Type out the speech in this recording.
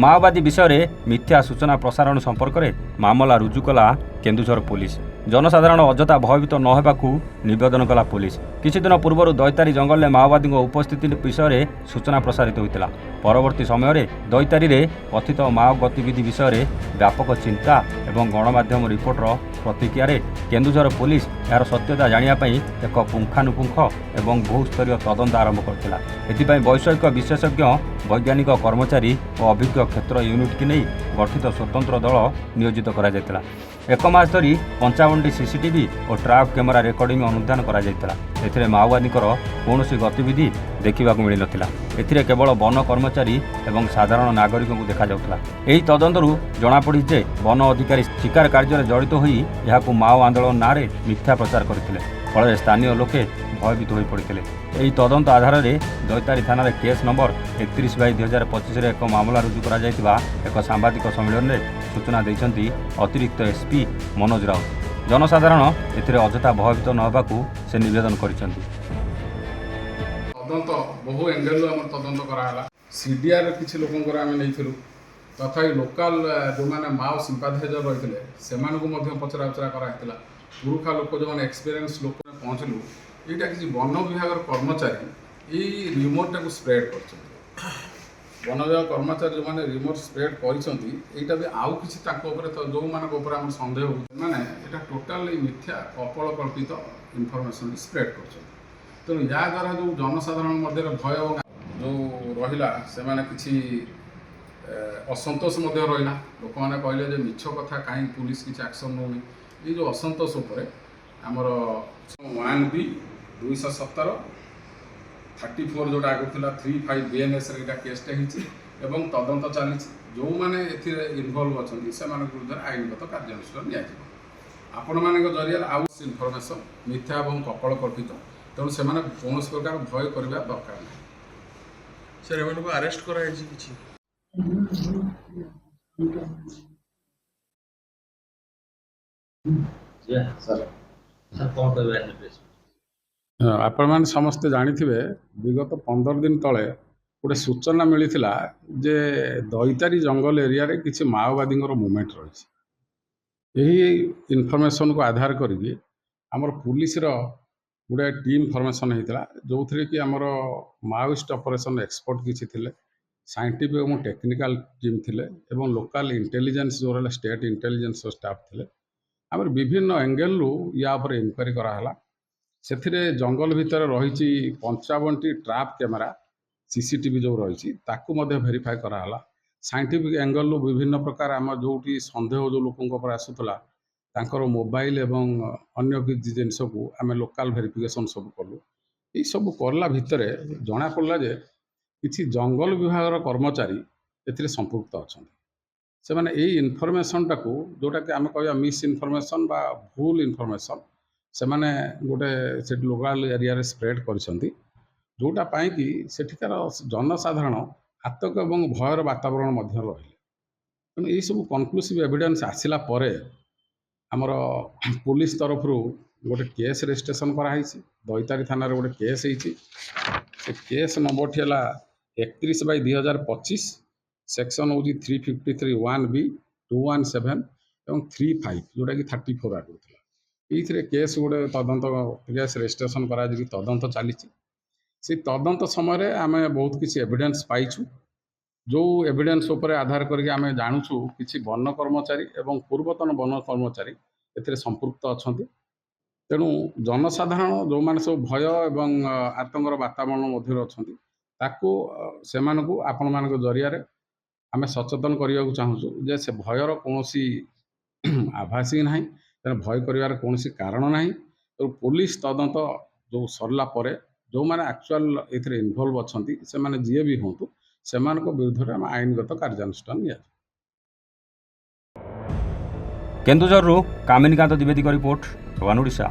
ମାଓବାଦୀ ବିଷୟରେ ମିଥ୍ୟା ସୂଚନା ପ୍ରସାରଣ ସମ୍ପର୍କରେ ମାମଲା ରୁଜୁ କଲା କେନ୍ଦୁଝର ପୁଲିସ। ଜନସାଧାରଣ ଅଯଥା ଭୟଭୀତ ନ ହେବାକୁ ନିବେଦନ କଲା ପୁଲିସ। କିଛିଦିନ ପୂର୍ବରୁ ଦୈତାରୀ ଜଙ୍ଗଲରେ ମାଓବାଦୀଙ୍କ ଉପସ୍ଥିତି ବିଷୟରେ ସୂଚନା ପ୍ରସାରିତ ହୋଇଥିଲା। ପରବର୍ତ୍ତୀ ସମୟରେ ଦୈତାରୀରେ କଥିତ ମାଓ ଗତିବିଧି ବିଷୟରେ ବ୍ୟାପକ ଚିନ୍ତା ଏବଂ ଗଣମାଧ୍ୟମ ରିପୋର୍ଟର ପ୍ରତିକ୍ରିୟାରେ କେନ୍ଦୁଝର ପୁଲିସ ଏହାର ସତ୍ୟତା ଜାଣିବା ପାଇଁ ଏକ ପୁଙ୍ଖାନୁପୁଙ୍ଖ ଏବଂ ବହୁସ୍ତରୀୟ ତଦନ୍ତ ଆରମ୍ଭ କରିଥିଲା। ଏଥିପାଇଁ ବୈଷୟିକ ବିଶେଷଜ୍ଞ, ବୈଜ୍ଞାନିକ କର୍ମଚାରୀ ଓ ଅଭିଜ୍ଞ କ୍ଷେତ୍ର ୟୁନିଟ୍କୁ ନେଇ ଗଠିତ ସ୍ୱତନ୍ତ୍ର ଦଳ ନିୟୋଜିତ କରାଯାଇଥିଲା। ଏକ ମାସ ଧରି 55ଟି ସିସିଟିଭି ଓ ଟ୍ରାପ୍ କ୍ୟାମେରା ରେକର୍ଡିଂ ଅନୁଧ୍ୟାନ କରାଯାଇଥିଲା। ଏଥିରେ ମାଓବାଦୀଙ୍କର କୌଣସି ଗତିବିଧି ଦେଖିବାକୁ ମିଳିନଥିଲା। ଏଥିରେ କେବଳ ବନ କର୍ମଚାରୀ ଏବଂ ସାଧାରଣ ନାଗରିକଙ୍କୁ ଦେଖାଯାଉଥିଲା। ଏହି ତଦନ୍ତରୁ ଜଣାପଡ଼ିଛି ଯେ ବନ ଅଧିକାରୀ ଶିକାର କାର୍ଯ୍ୟରେ ଜଡ଼ିତ ହୋଇ ଏହାକୁ ମାଓ ଆନ୍ଦୋଳନ ନାଁରେ ମିଥ୍ୟା ପ୍ରଚାର କରିଥିଲେ। ଫଳରେ ସ୍ଥାନୀୟ ଲୋକେ ଭୟଭୀତ ହୋଇପଡ଼ିଥିଲେ। ଏହି ତଦନ୍ତ ଆଧାରରେ ଦୈତାରୀ ଥାନାରେ କେସ୍ ନମ୍ବର 31/2025ରେ ଏକ ମାମଲା ରୁଜୁ କରାଯାଇଥିବା ଏକ ସାମ୍ବାଦିକ ସମ୍ମିଳନୀରେ ସୂଚନା ଦେଇଛନ୍ତି ଅତିରିକ୍ତ ଏସ୍ପି ମନୋଜ ରାଉତ। ଜନସାଧାରଣ ଏଥିରେ ଅଯଥା ଭୟଭୀତ ନ ହେବାକୁ ସେ ନିବେଦନ କରିଛନ୍ତି। ତଦନ୍ତ ବହୁ ଏଙ୍ଗେଲରୁ ଆମର ତଦନ୍ତ କରାହେଲା। ସିଡିଆର କିଛି ଲୋକଙ୍କର ଆମେ ନେଇଥିଲୁ। ତଥାପି ଲୋକାଲ ଯେଉଁମାନେ ମାଓ ସିମ୍ପାଥାଇଜର ରହିଥିଲେ ସେମାନଙ୍କୁ ମଧ୍ୟ ପଚରାଉଚରା କରାହେଇଥିଲା। ପୁରୁଖା ଲୋକ ଯେଉଁମାନେ ଏକ୍ସପିରିଏନ୍ସ ଲୋକ ପହଞ୍ଚିଲୁ, ଏଇଟା କିଛି ବନ ବିଭାଗର କର୍ମଚାରୀ ଏଇ ରିମୋଟଟାକୁ ସ୍ପ୍ରେଡ୍ କରିଛନ୍ତି। ବନ ବିଭାଗ କର୍ମଚାରୀ ଯେଉଁମାନେ ରିମୋଟ ସ୍ପ୍ରେଡ୍ କରିଛନ୍ତି, ଏଇଟା ବି ଆଉ କିଛି ତାଙ୍କ ଉପରେ ଯେଉଁମାନଙ୍କ ଉପରେ ଆମର ସନ୍ଦେହ ହେଉଛି, ସେମାନେ ଏଇଟା ଟୋଟାଲି ମିଥ୍ୟା କପୋଳକଳ୍ପିତ ଇନଫର୍ମେସନ୍ ସ୍ପ୍ରେଡ୍ କରୁଛନ୍ତି। ତେଣୁ ଏହାଦ୍ୱାରା ଯେଉଁ ଜନସାଧାରଣ ମଧ୍ୟରେ ଭୟ ଏବଂ ଯେଉଁ ରହିଲା, ସେମାନେ କିଛି ଅସନ୍ତୋଷ ମଧ୍ୟ ରହିଲା। ଲୋକମାନେ କହିଲେ ଯେ ମିଛ କଥା, କାହିଁ ପୁଲିସ କିଛି ଆକ୍ସନ୍ ନେଉନି। ଏଇ ଯେଉଁ ଅସନ୍ତୋଷ ଉପରେ ଆମର 1B 217 34 ଯେଉଁଟା ଆଗରୁ ଥିଲା 35 BNSରେ ଏଇଟା କେସ୍ଟା ହେଇଛି ଏବଂ ତଦନ୍ତ ଚାଲିଛି। ଯେଉଁମାନେ ଏଥିରେ ଇନଭଲ୍ଭ ଅଛନ୍ତି ସେମାନଙ୍କ ବିରୁଦ୍ଧରେ ଆଇନଗତ କାର୍ଯ୍ୟାନୁଷ୍ଠାନ ନିଆଯିବ। ଆପଣମାନଙ୍କ ଜରିଆରେ ଆଉ ଇନଫର୍ମେସନ୍ ମିଥ୍ୟା ଏବଂ କପୋଳକଳ୍ପିତ, ତେଣୁ ସେମାନେ କୌଣସି ପ୍ରକାର ଭୟ କରିବା ଦରକାର ନାହିଁ। ସାର୍, ଏମାନଙ୍କୁ ଆରେଷ୍ଟ କରାଯାଇଛି କିଛି? ଆପଣମାନେ ସମସ୍ତେ ଜାଣିଥିବେ, ବିଗତ 15 ଦିନ ତଳେ ଗୋଟେ ସୂଚନା ମିଳିଥିଲା ଯେ ଦୈତାରୀ ଜଙ୍ଗଲ ଏରିଆରେ କିଛି ମାଓବାଦୀଙ୍କର ମୁଭମେଣ୍ଟ ରହିଛି। ଏହି ଇନଫର୍ମେସନକୁ ଆଧାର କରିକି ଆମର ପୁଲିସର ଗୋଟେ ଟିମ୍ ଫର୍ମେସନ୍ ହେଇଥିଲା, ଯେଉଁଥିରେ କି ଆମର ମାଓଇଷ୍ଟ ଅପରେସନ୍ ଏକ୍ସପର୍ଟ କିଛି ଥିଲେ, ସାଇଣ୍ଟିଫିକ୍ ଏବଂ ଟେକ୍ନିକାଲ ଟିମ୍ ଥିଲେ ଏବଂ ଲୋକାଲ ଇଣ୍ଟେଲିଜେନ୍ସ ଯେଉଁ ରହିଲା ଷ୍ଟେଟ୍ ଇଣ୍ଟେଲିଜେନ୍ସ ଷ୍ଟାଫ୍ ଥିଲେ। ଆମର ବିଭିନ୍ନ ଏଙ୍ଗେଲରୁ ୟା ଉପରେ ଇନକ୍ୱାରି କରାହେଲା। ସେଥିରେ ଜଙ୍ଗଲ ଭିତରେ ରହିଛି 55ଟି ଟ୍ରାପ୍ କ୍ୟାମେରା ସିସିଟିଭି ଯେଉଁ ରହିଛି ତାକୁ ମଧ୍ୟ ଭେରିଫାଏ କରାହେଲା। ସାଇଣ୍ଟିଫିକ୍ ଏଙ୍ଗେଲରୁ ବିଭିନ୍ନ ପ୍ରକାର ଆମର ଯେଉଁଠି ସନ୍ଦେହ ଯେଉଁ ଲୋକଙ୍କ ଉପରେ ଆସୁଥିଲା ତାଙ୍କର ମୋବାଇଲ ଏବଂ ଅନ୍ୟ କିଛି ଜିନିଷକୁ ଆମେ ଲୋକାଲ ଭେରିଫିକେସନ୍ ସବୁ କଲୁ। ଏଇସବୁ କଲା ଭିତରେ ଜଣାପଡ଼ିଲା ଯେ କିଛି ଜଙ୍ଗଲ ବିଭାଗର କର୍ମଚାରୀ ଏଥିରେ ସମ୍ପୃକ୍ତ ଅଛନ୍ତି। ସେମାନେ ଏଇ ଇନଫର୍ମେସନ୍ଟାକୁ, ଯେଉଁଟାକି ଆମେ କହିବା ମିସ୍ ଇନଫର୍ମେସନ୍ ବା ଭୁଲ ଇନଫର୍ମେସନ୍, ସେମାନେ ଗୋଟେ ସେଠି ଲୋକାଲ ଏରିଆରେ ସ୍ପ୍ରେଡ୍ କରିଛନ୍ତି, ଯେଉଁଟା ପାଇଁକି ସେଠିକାର ଜନସାଧାରଣ ଆତଙ୍କ ଏବଂ ଭୟର ବାତାବରଣ ମଧ୍ୟ ରହିଲେ। ତେଣୁ ଏହିସବୁ କନକ୍ଲୁସିଭ୍ ଏଭିଡେନ୍ସ ଆସିଲା ପରେ ଆମର ପୁଲିସ ତରଫରୁ ଗୋଟେ କେସ୍ ରେଜିଷ୍ଟ୍ରେସନ୍ କରାହେଇଛି। ଦୈତାରୀ ଥାନାରେ ଗୋଟେ କେସ୍ ହେଇଛି। ସେ କେସ୍ ନମ୍ବରଟି ହେଲା 31/2025, ସେକ୍ସନ୍ ହେଉଛି 353 1B 217 ଏବଂ 35, ଯେଉଁଟାକି 34 ଆଗରୁ ଥିଲା। ଏଇଥିରେ କେସ୍ ଗୋଟେ ତଦନ୍ତ କେସ୍ ରେଜିଷ୍ଟ୍ରେସନ୍ କରାଯାଇକି ତଦନ୍ତ ଚାଲିଛି। ସେଇ ତଦନ୍ତ ସମୟରେ ଆମେ ବହୁତ କିଛି ଏଭିଡେନ୍ସ ପାଇଛୁ। ଯେଉଁ ଏଭିଡେନ୍ସ ଉପରେ ଆଧାର କରିକି ଆମେ ଜାଣୁଛୁ କିଛି ବନ କର୍ମଚାରୀ ଏବଂ ପୂର୍ବତନ ବନ କର୍ମଚାରୀ ଏଥିରେ ସମ୍ପୃକ୍ତ ଅଛନ୍ତି। ତେଣୁ ଜନସାଧାରଣ ଯେଉଁମାନେ ସବୁ ଭୟ ଏବଂ ଆତଙ୍କର ବାତାବରଣ ମଧ୍ୟରେ ଅଛନ୍ତି, ତାକୁ ସେମାନଙ୍କୁ ଆପଣମାନଙ୍କ ଜରିଆରେ ଆମେ ସଚେତନ କରିବାକୁ ଚାହୁଁଛୁ ଯେ ସେ ଭୟର କୌଣସି ଆଭାସ ହିଁ ନାହିଁ, ତେଣୁ ଭୟ କରିବାର କୌଣସି କାରଣ ନାହିଁ। ତେଣୁ ପୋଲିସ ତଦନ୍ତ ଯେଉଁ ସରିଲା ପରେ ଯେଉଁମାନେ ଆକ୍ଚୁଆଲ ଏଥିରେ ଇନଭଲ୍ଭ ଅଛନ୍ତି, ସେମାନେ ଯିଏ ବି ହୁଅନ୍ତୁ, ସେମାନଙ୍କ ବିରୁଦ୍ଧରେ ଆମେ ଆଇନଗତ କାର୍ଯ୍ୟାନୁଷ୍ଠାନ ନିଆଯିବ। କେନ୍ଦୁଝରରୁ କାମିନୀକାନ୍ତ ଦ୍ୱିବେଦୀଙ୍କ ରିପୋର୍ଟ, ୱାନ୍ ଓଡ଼ିଶା।